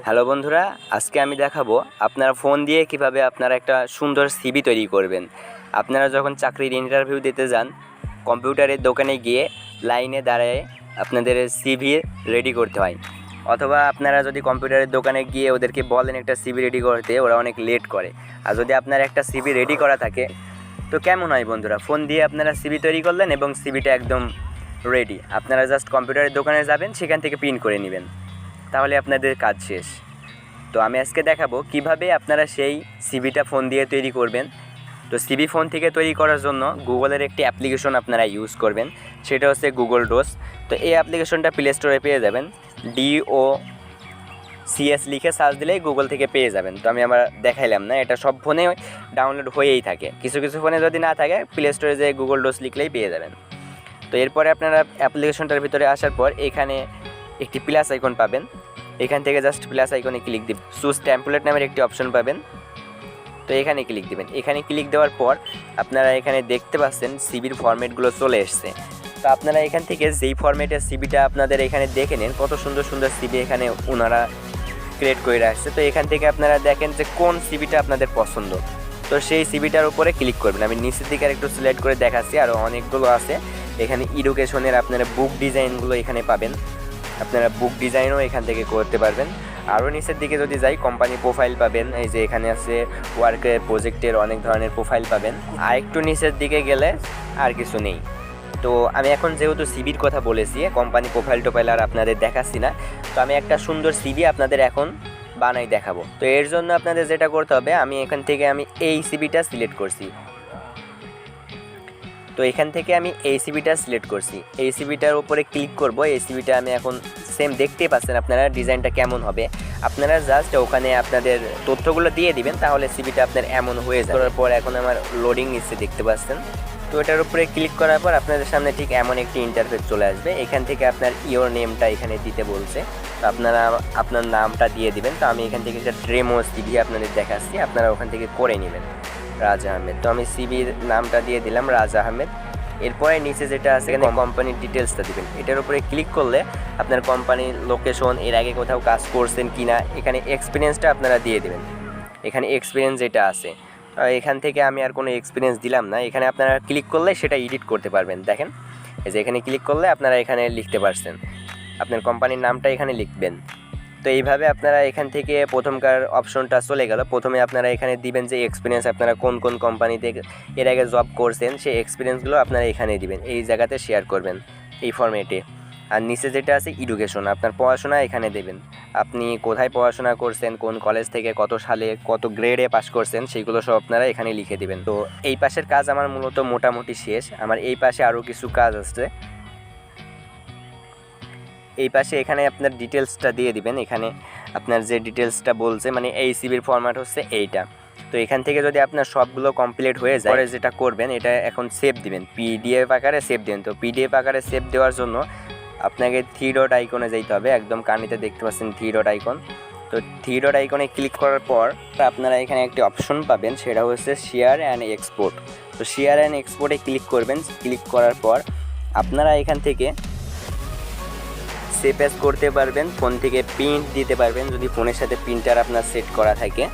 Hello বন্ধুরা, আজকে আমি দেখাবো আপনারা ফোন দিয়ে কিভাবে আপনারা একটা সুন্দর সিভি তৈরি করবেন। আপনারা যখন চাকরির ইন্টারভিউ দিতে যান, কম্পিউটারের দোকানে গিয়ে লাইনে দাঁড়িয়ে আপনাদের সিভি রেডি করতে হয়, অথবা আপনারা যদি কম্পিউটারের দোকানে গিয়ে ওদেরকে বলেন একটা সিভি রেডি করতে, ওরা অনেক লেট করে। আর যদি আপনার একটা সিভি রেডি করা থাকে তো কেমন হয় বন্ধুরা, ফোন দিয়ে আপনারা সিভি তৈরি করলেন এবং সিভিটা একদম রেডি। আপনারা জাস্ট কম্পিউটারের দোকানে যাবেন, সেখান থেকে প্রিন্ট করে নেবেন, তাহলে আপনাদের কাজ শেষ। তো আমি আজকে দেখাবো কিভাবে আপনারা সেই সিভিটা ফোন দিয়ে তৈরি করবেন। তো সিভি ফোন থেকে তৈরি করার জন্য গুগলের একটি অ্যাপ্লিকেশন আপনারা ইউজ করবেন, সেটা হচ্ছে গুগল ডোস। তো এই অ্যাপ্লিকেশনটা প্লে স্টোরে পেয়ে যাবেন, DOCS লিখে সার্চ দিলেই গুগল থেকে পেয়ে যাবেন। তো আমি আমার দেখাইলাম না, এটা সব ফোনে ডাউনলোড হয়েই থাকে, কিছু কিছু ফোনে যদি না থাকে প্লে স্টোরে যে গুগল ডোস লিখলেই পেয়ে যাবেন। তো এরপরে আপনারা অ্যাপ্লিকেশনটার ভিতরে আসার পর এখানে একটি প্লাস আইকন পাবেন, এখান থেকে জাস্ট প্লাস আইকনে ক্লিক দিবেন, চুজ টেমপ্লেট নামের একটি অপশন পাবেন। তো এখানে ক্লিক দিবেন। এখানে ক্লিক দেওয়ার পর আপনারা এখানে দেখতে পাচ্ছেন সিভির ফরম্যাটগুলো চলে এসছে। তো আপনারা এখান থেকে যেই ফরম্যাটের সিভিটা আপনাদের এখানে দেখে নেন, কত সুন্দর সুন্দর সিভি এখানে ওনারা ক্রিয়েট করে রাখছে। তো এখান থেকে আপনারা দেখেন যে কোন সিভিটা আপনাদের পছন্দ, তো সেই সিভিটার উপরে ক্লিক করবেন। আমি নিচের দিকে একটু সিলেক্ট করে দেখাচ্ছি, আরও অনেকগুলো আছে। এখানে এডুকেশনের আপনারা বুক ডিজাইনগুলো এখানে পাবেন, আপনারা বুক ডিজাইনও এখান থেকে করতে পারবেন। আরও নিচের দিকে যদি যাই, কোম্পানি প্রোফাইল পাবেন, এই যে এখানে আছে ওয়ার্কের প্রজেক্টের অনেক ধরনের প্রোফাইল পাবেন। আর একটু নিচের দিকে গেলে আর কিছু নেই। তো আমি এখন যেহেতু সিভির কথা বলেছি, কোম্পানি প্রোফাইল আর আপনাদের দেখাচ্ছি না। তো আমি একটা সুন্দর সিভি আপনাদের এখন বানাই দেখাবো। তো এর জন্য আপনাদের যেটা করতে হবে, আমি এখান থেকে এই সিভিটা সিলেক্ট করছি। তো এখান থেকে আমি এই সিভিটা সিলেক্ট করছি, এই সিভিটার উপরে ক্লিক করব। এই সিভিটা আমি এখন সেম দেখতেই পাচ্ছেন আপনারা ডিজাইনটা কেমন হবে। আপনারা জাস্ট ওখানে আপনাদের তথ্যগুলো দিয়ে দিবেন, তাহলে সিভিটা আপনার এমন হয়ে যাবে। করার পর এখন আমার লোডিং নিচ্ছে দেখতে পাচ্ছেন। তো এটার উপরে ক্লিক করার পর আপনাদের সামনে ঠিক এমন একটি ইন্টারফেস চলে আসবে। এখান থেকে আপনার ইওর নেমটা এখানে দিতে বলছে, তো আপনারা আপনার নামটা দিয়ে দিবেন। তো আমি এখান থেকে একটা ডেমো সিভি আপনাদের দেখাচ্ছি, আপনারা ওখান থেকে করে নেবেন, রাজা আহমেদ। তো আমি সিভির নামটা দিয়ে দিলাম রাজা আহমেদ। এরপরে নিচে যেটা আছে এখানে কোম্পানির ডিটেলসটা দিবেন। এটার উপরে ক্লিক করলে আপনার কোম্পানির লোকেশন, এর আগে কোথাও কাজ করছেন কি না, এখানে এক্সপিরিয়েন্সটা আপনারা দিয়ে দেবেন। এখানে এক্সপিরিয়েন্স যেটা আছে, এখান থেকে আমি আর কোনো এক্সপিরিয়েন্স দিলাম না। এখানে আপনারা ক্লিক করলে সেটা এডিট করতে পারবেন। দেখেন এই যে এখানে ক্লিক করলে আপনারা এখানে লিখতে পারছেন, আপনার কোম্পানির নামটা এখানে লিখবেন। তো এইভাবে আপনারা এখান থেকে প্রথমকার অপশনটা চলে গেল। প্রথমে আপনারা এখানে দিবেন যে এক্সপিরিয়েন্স, আপনারা কোন কোন কোম্পানিতে এর আগে জব করছেন, সেই এক্সপিরিয়েন্সগুলো আপনারা এখানে দিবেন, এই জায়গাতে শেয়ার করবেন এই ফরম্যাটে। আর নিচে যেটা আছে এডুকেশন, আপনার পড়াশোনা এখানে দেবেন, আপনি কোথায় পড়াশোনা করছেন, কোন কলেজ থেকে কত সালে কত গ্রেডে পাস করছেন, সেইগুলো সব আপনারা এখানে লিখে দিবেন। তো এই পাশের কাজ আমার মূলত মোটামুটি শেষ। আমার এই পাশে আরও কিছু কাজ আছে। এই পাশে এখানে আপনার ডিটেলসটা দিয়ে দিবেন। এখানে আপনার যে ডিটেলসটা বলছে, মানে এই সিভির ফরম্যাট হচ্ছে এইটা। তো এখান থেকে যদি আপনার সবগুলো কমপ্লিট হয়ে যায়, পরে যেটা করবেন, এটা এখন সেভ দিবেন, পিডিএফ আকারে সেভ দিবেন। তো পিডিএফ আকারে সেভ দেওয়ার জন্য আপনাকে 3 ডট আইকনে যেতে হবে, একদম কানিতে দেখতে পাচ্ছেন 3 ডট আইকন। তো 3 ডট আইকনে ক্লিক করার পর আপনারা এখানে একটি অপশন পাবেন, সেটা হচ্ছে শেয়ার অ্যান্ড এক্সপোর্ট। তো শেয়ার অ্যান্ড এক্সপোর্টে ক্লিক করবেন। ক্লিক করার পর আপনারা এখান থেকে সেভ অ্যাজ করতে পারবেন, ফোন থেকে প্রিন্ট দিতে পারবেন যদি ফোনের সাথে প্রিন্টার আপনার সেট করা থাকে।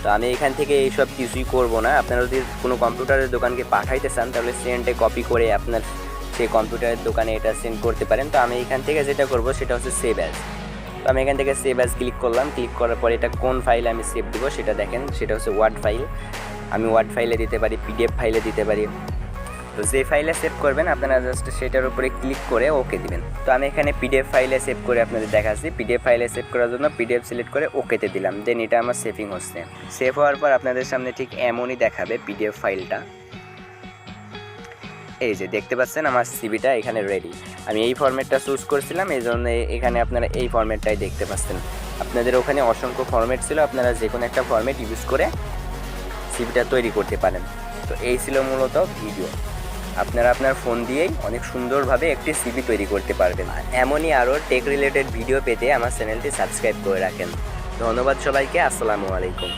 তো আমি এখান থেকে এইসব কিছুই করব না। আপনারা যদি কোনো কম্পিউটারের দোকানকে পাঠাইতে চান, তাহলে সেন্টে কপি করে আপনার সেই কম্পিউটারের দোকানে এটা সেন্ড করতে পারেন। তো আমি এখান থেকে যেটা করব সেটা হচ্ছে সেভ অ্যাজ। তো আমি এখান থেকে সেভ অ্যাজ ক্লিক করলাম। ক্লিক করার পর এটা কোন ফাইলে আমি সেভ দেবো সেটা দেখেন, সেটা হচ্ছে ওয়ার্ড ফাইল। আমি ওয়ার্ড ফাইলে দিতে পারি, পিডিএফ ফাইলে দিতে পারি। তো যে ফাইলে সেভ করবেন আপনারা জাস্ট সেটার উপরে ক্লিক করে ওকে দিবেন। তো আমি এখানে পিডিএফ ফাইলে সেভ করে আপনাদের দেখাচ্ছি। পিডিএফ ফাইলে সেভ করার জন্য পিডিএফ সিলেক্ট করে ওকেতে দিলাম, দেন এটা আমার সেভিং হচ্ছে। সেভ হওয়ার পর আপনাদের সামনে ঠিক এমনই দেখাবে পিডিএফ ফাইলটা। এই যে দেখতে পাচ্ছেন আমার সিভিটা এখানে রেডি। আমি এই ফরম্যাটটা চুজ করছিলাম, এই জন্য এখানে আপনারা এই ফরম্যাটটাই দেখতে পাচ্ছেন। আপনাদের ওখানে অসংখ্য ফরম্যাট ছিল, আপনারা যে কোনো একটা ফরম্যাট ইউজ করে সিভিটা তৈরি করতে পারেন। তো এই ছিল মূলত ভিডিও। আপনারা আপনার ফোন দিয়েই অনেক সুন্দরভাবে একটি সিভি তৈরি করতে পারবেন। এমনই আরও টেক রিলেটেড ভিডিও পেতে আমার চ্যানেলটি সাবস্ক্রাইব করে রাখেন। ধন্যবাদ সবাইকে, আসসালামু আলাইকুম।